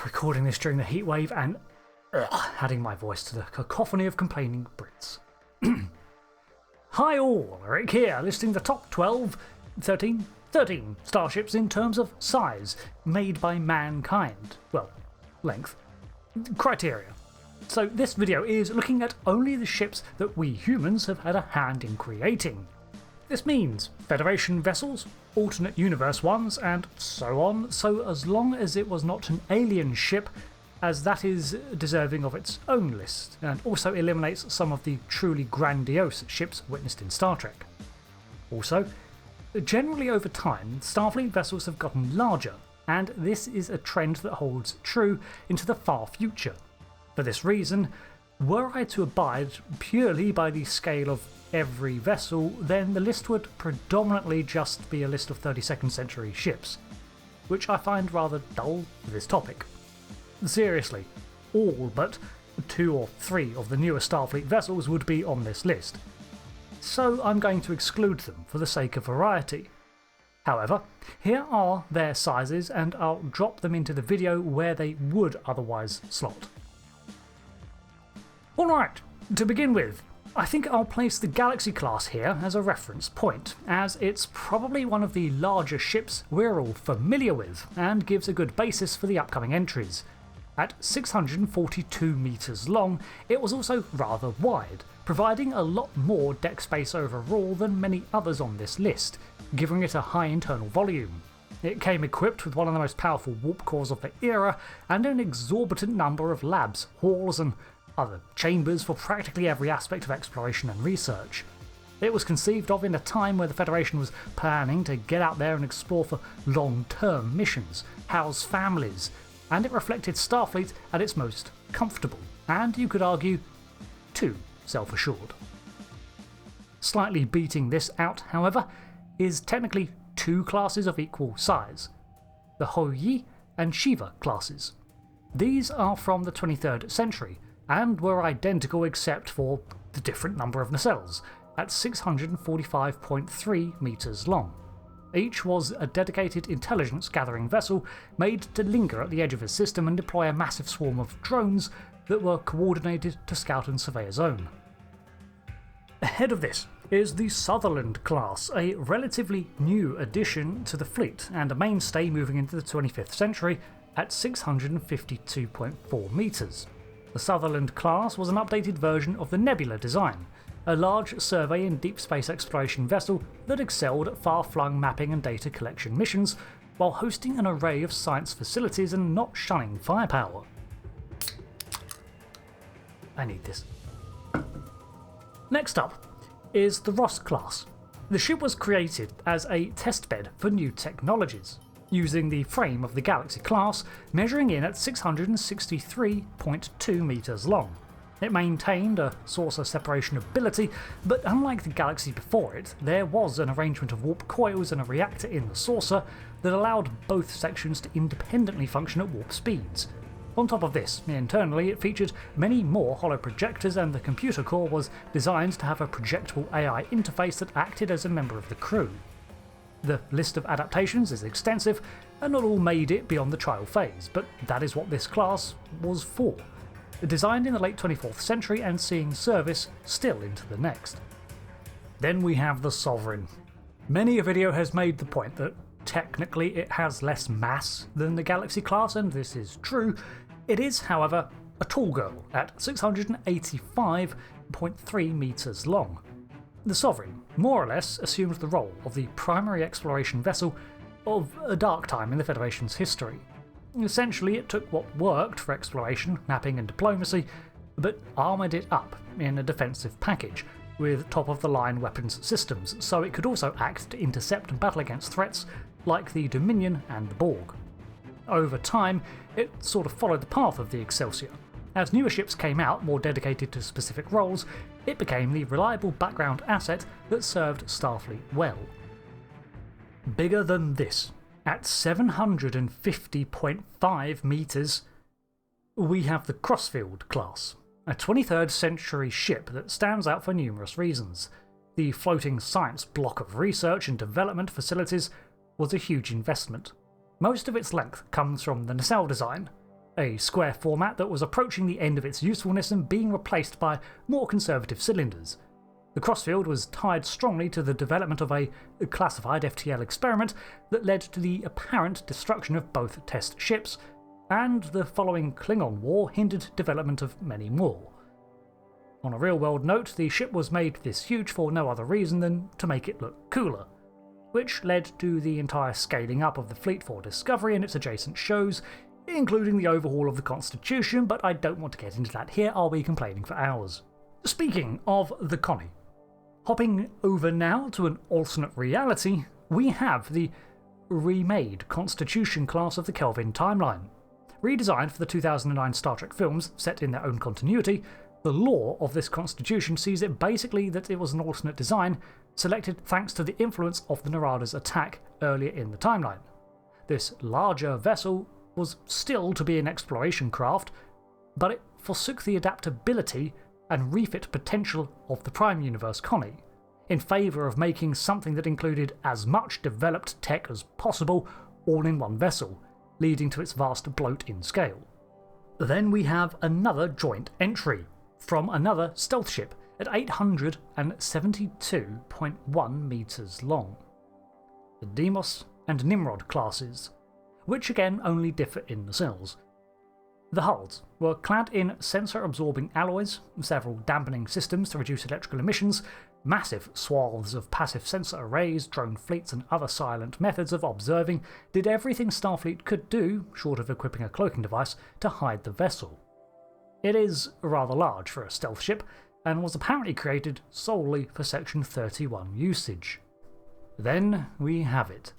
Recording this during the heatwave and adding my voice to the cacophony of complaining Brits. Hi all, Rick here, listing the top 13 starships in terms of size, made by mankind. Well, length. Criteria. So this video is looking at only the ships that we humans have had a hand in creating. This means Federation vessels, alternate universe ones, and so on, so as long as it was not an alien ship, as that is deserving of its own list, and also eliminates some of the truly grandiose ships witnessed in Star Trek. Also, generally over time, Starfleet vessels have gotten larger, and this is a trend that holds true into the far future. For this reason, were I to abide purely by the scale of every vessel, then the list would predominantly just be a list of 32nd century ships, which I find rather dull for this topic. Seriously, all but 2 or 3 of the newer Starfleet vessels would be on this list, so I'm going to exclude them for the sake of variety. However, here are their sizes, and I'll drop them into the video where they would otherwise slot. Alright, to begin with, I think I'll place the Galaxy class here as a reference point, as it's probably one of the larger ships we're all familiar with, and gives a good basis for the upcoming entries. At 642 metres long, it was also rather wide, providing a lot more deck space overall than many others on this list, giving it a high internal volume. It came equipped with one of the most powerful warp cores of the era, and an exorbitant number of labs, halls, and other chambers for practically every aspect of exploration and research. It was conceived of in a time where the Federation was planning to get out there and explore for long-term missions, house families, and it reflected Starfleet at its most comfortable, and you could argue, too self-assured. Slightly beating this out, however, is technically 2 classes of equal size, the Hou-Yi and Shiva classes. These are from the 23rd century, and were identical except for the different number of nacelles, at 645.3 metres long. Each was a dedicated intelligence-gathering vessel made to linger at the edge of a system and deploy a massive swarm of drones that were coordinated to scout and survey a zone. Ahead of this is the Sutherland class, a relatively new addition to the fleet and a mainstay moving into the 25th century at 652.4 metres. The Sutherland class was an updated version of the Nebula design, a large survey and deep space exploration vessel that excelled at far-flung mapping and data collection missions, while hosting an array of science facilities and not shunning firepower. I need this. Next up is the Ross class. The ship was created as a testbed for new technologies, using the frame of the Galaxy class, measuring in at 663.2 metres long. It maintained a saucer separation ability, but unlike the Galaxy before it, there was an arrangement of warp coils and a reactor in the saucer that allowed both sections to independently function at warp speeds. On top of this, internally it featured many more hollow projectors, and the computer core was designed to have a projectable AI interface that acted as a member of the crew. The list of adaptations is extensive, and not all made it beyond the trial phase, but that is what this class was for. Designed in the late 24th century and seeing service still into the next. Then we have the Sovereign. Many a video has made the point that technically it has less mass than the Galaxy class, and this is true. It is, however, a tall girl at 685.3 metres long. The Sovereign more or less assumes the role of the primary exploration vessel of a dark time in the Federation's history. Essentially, it took what worked for exploration, mapping and diplomacy, but armoured it up in a defensive package, with top-of-the-line weapons systems, so it could also act to intercept and battle against threats like the Dominion and the Borg. Over time, it sort of followed the path of the Excelsior. As newer ships came out more dedicated to specific roles, it became the reliable background asset that served Starfleet well. Bigger than this, at 750.5 metres, we have the Crossfield class, a 23rd century ship that stands out for numerous reasons. The floating science block of research and development facilities was a huge investment. Most of its length comes from the nacelle design, a square format that was approaching the end of its usefulness and being replaced by more conservative cylinders. The crossfield was tied strongly to the development of a classified FTL experiment that led to the apparent destruction of both test ships, and the following Klingon War hindered development of many more. On a real-world note, the ship was made this huge for no other reason than to make it look cooler, which led to the entire scaling up of the fleet for Discovery and its adjacent shows, including the overhaul of the Constitution, but I don't want to get into that here, I'll be complaining for hours. Speaking of the Connie, hopping over now to an alternate reality, we have the remade Constitution class of the Kelvin timeline. Redesigned for the 2009 Star Trek films, set in their own continuity, the lore of this Constitution sees it basically that it was an alternate design, selected thanks to the influence of the Narada's attack earlier in the timeline. This larger vessel was still to be an exploration craft, but it forsook the adaptability and refit potential of the Prime Universe Connie, in favour of making something that included as much developed tech as possible all in one vessel, leading to its vast bloat in scale. Then we have another joint entry, from another stealth ship at 872.1 metres long. The Deimos and Nimrod classes, which again only differ in nacelles. The hulls were clad in sensor-absorbing alloys, several dampening systems to reduce electrical emissions, massive swaths of passive sensor arrays, drone fleets and other silent methods of observing did everything Starfleet could do, short of equipping a cloaking device, to hide the vessel. It is rather large for a stealth ship, and was apparently created solely for Section 31 usage. Then we have it.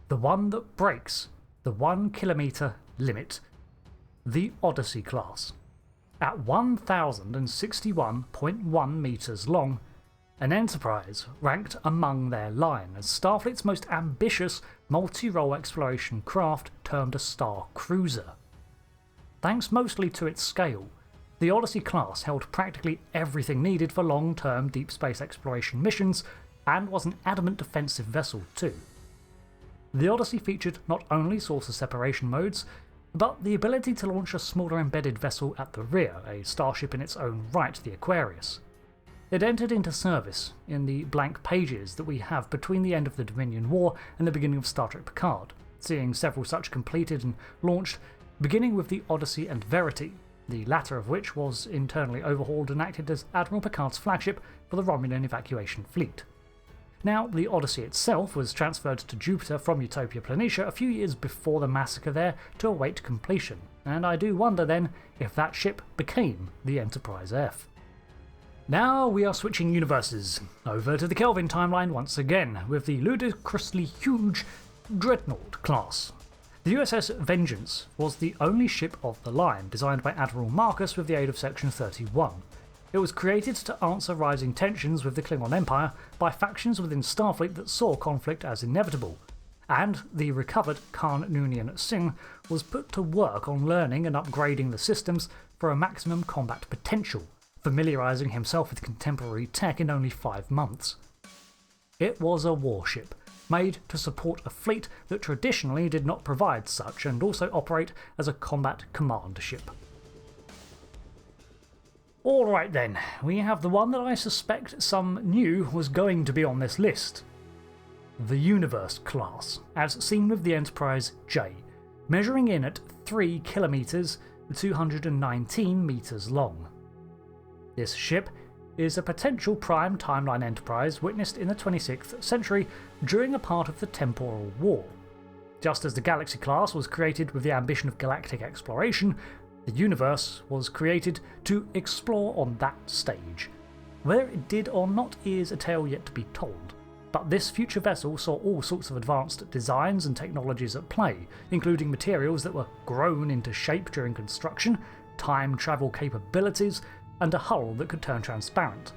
The one that breaks the 1 kilometre limit. The Odyssey class. At 1,061.1 metres long, an Enterprise ranked among their line as Starfleet's most ambitious multi-role exploration craft termed a Star Cruiser. Thanks mostly to its scale, the Odyssey class held practically everything needed for long-term deep space exploration missions, and was an adamant defensive vessel too. The Odyssey featured not only saucer separation modes, but the ability to launch a smaller embedded vessel at the rear, a starship in its own right, the Aquarius. It entered into service in the blank pages that we have between the end of the Dominion War and the beginning of Star Trek Picard, seeing several such completed and launched, beginning with the Odyssey and Verity, the latter of which was internally overhauled and acted as Admiral Picard's flagship for the Romulan evacuation fleet. Now, the Odyssey itself was transferred to Jupiter from Utopia Planitia a few years before the massacre there to await completion, and I do wonder then if that ship became the Enterprise F. Now we are switching universes, over to the Kelvin timeline once again, with the ludicrously huge Dreadnought class. The USS Vengeance was the only ship of the line, designed by Admiral Marcus with the aid of Section 31. It was created to answer rising tensions with the Klingon Empire by factions within Starfleet that saw conflict as inevitable, and the recovered Khan Noonien Singh was put to work on learning and upgrading the systems for a maximum combat potential, familiarising himself with contemporary tech in only 5 months. It was a warship, made to support a fleet that traditionally did not provide such, and also operate as a combat command ship. Alright then, we have the one that I suspect some knew was going to be on this list. The Universe class, as seen with the Enterprise J, measuring in at 3 kilometres, 219 metres long. This ship is a potential prime timeline enterprise witnessed in the 26th century during a part of the Temporal War. Just as the Galaxy class was created with the ambition of galactic exploration, the Universe was created to explore on that stage. Whether it did or not is a tale yet to be told, but this future vessel saw all sorts of advanced designs and technologies at play, including materials that were grown into shape during construction, time travel capabilities, and a hull that could turn transparent.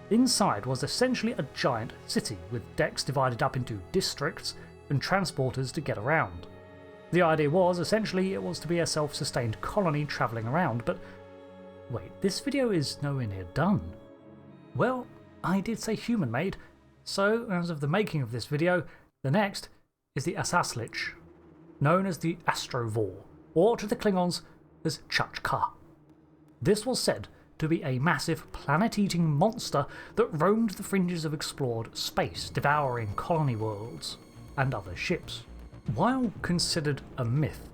Inside was essentially a giant city, with decks divided up into districts and transporters to get around. The idea was, essentially, it was to be a self-sustained colony travelling around, but wait, this video is nowhere near done. Well, I did say human-made, so as of the making of this video, the next is the Asaslich. known as the Astrovor, or to the Klingons as Chukka. This was said to be a massive planet-eating monster that roamed the fringes of explored space, devouring colony worlds and other ships. While considered a myth,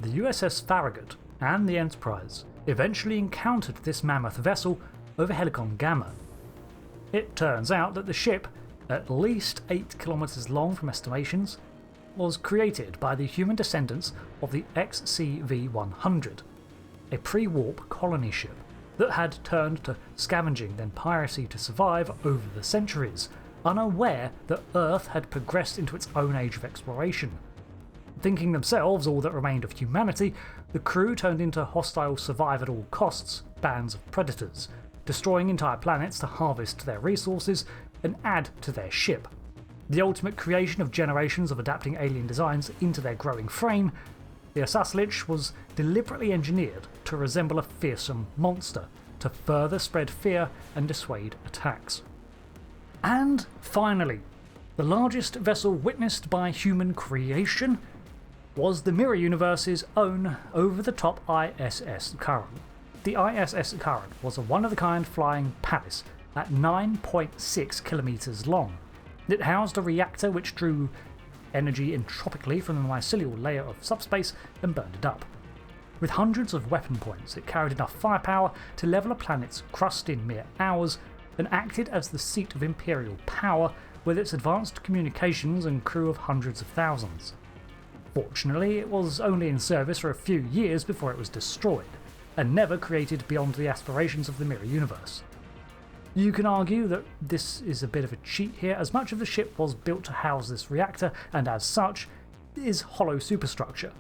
the USS Farragut and the Enterprise eventually encountered this mammoth vessel over Helicon Gamma. It turns out that the ship, at least 8 kilometers long from estimations, was created by the human descendants of the XCV-100, a pre-warp colony ship that had turned to scavenging then piracy to survive over the centuries, unaware that Earth had progressed into its own age of exploration. Thinking themselves all that remained of humanity, the crew turned into hostile survive at all costs bands of predators, destroying entire planets to harvest their resources and add to their ship. The ultimate creation of generations of adapting alien designs into their growing frame, the Asaslich was deliberately engineered to resemble a fearsome monster, to further spread fear and dissuade attacks. And finally, the largest vessel witnessed by human creation was the Mirror Universe's own over-the-top ISS Curran. The ISS Curran was a one-of-a-kind flying palace at 9.6 kilometers long. It housed a reactor which drew energy entropically from the mycelial layer of subspace and burned it up. With hundreds of weapon points, it carried enough firepower to level a planet's crust in mere hours and acted as the seat of imperial power with its advanced communications and crew of hundreds of thousands. Fortunately, it was only in service for a few years before it was destroyed, and never created beyond the aspirations of the Mirror Universe. You can argue that this is a bit of a cheat here, as much of the ship was built to house this reactor, and as such, is hollow superstructure.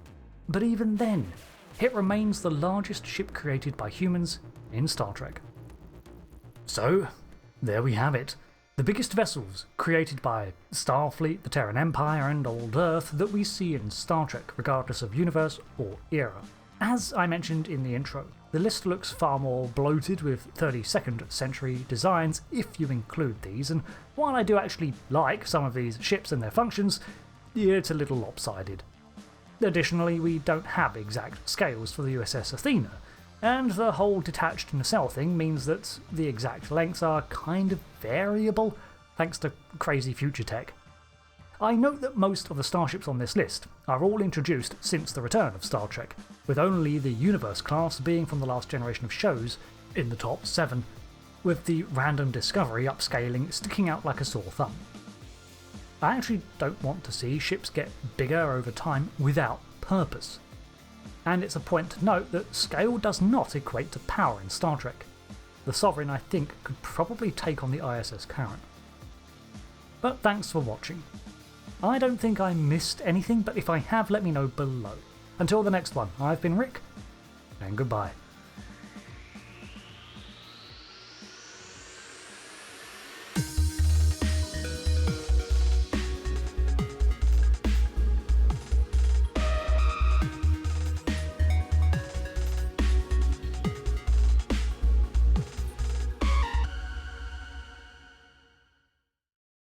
But even then, it remains the largest ship created by humans in Star Trek. So, there we have it. The biggest vessels created by Starfleet, the Terran Empire, and Old Earth that we see in Star Trek, regardless of universe or era. As I mentioned in the intro, the list looks far more bloated with 32nd century designs if you include these, and while I do actually like some of these ships and their functions, it's a little lopsided. Additionally, we don't have exact scales for the USS Athena, and the whole detached nacelle thing means that the exact lengths are kind of variable thanks to crazy future tech. I note that most of the starships on this list are all introduced since the return of Star Trek, with only the Universe class being from the last generation of shows in the top 7, with the random Discovery upscaling sticking out like a sore thumb. I actually don't want to see ships get bigger over time without purpose. And it's a point to note that scale does not equate to power in Star Trek. The Sovereign, I think, could probably take on the ISS Curran. But thanks for watching. I don't think I missed anything, but if I have, let me know below. Until the next one, I've been Rick, and goodbye.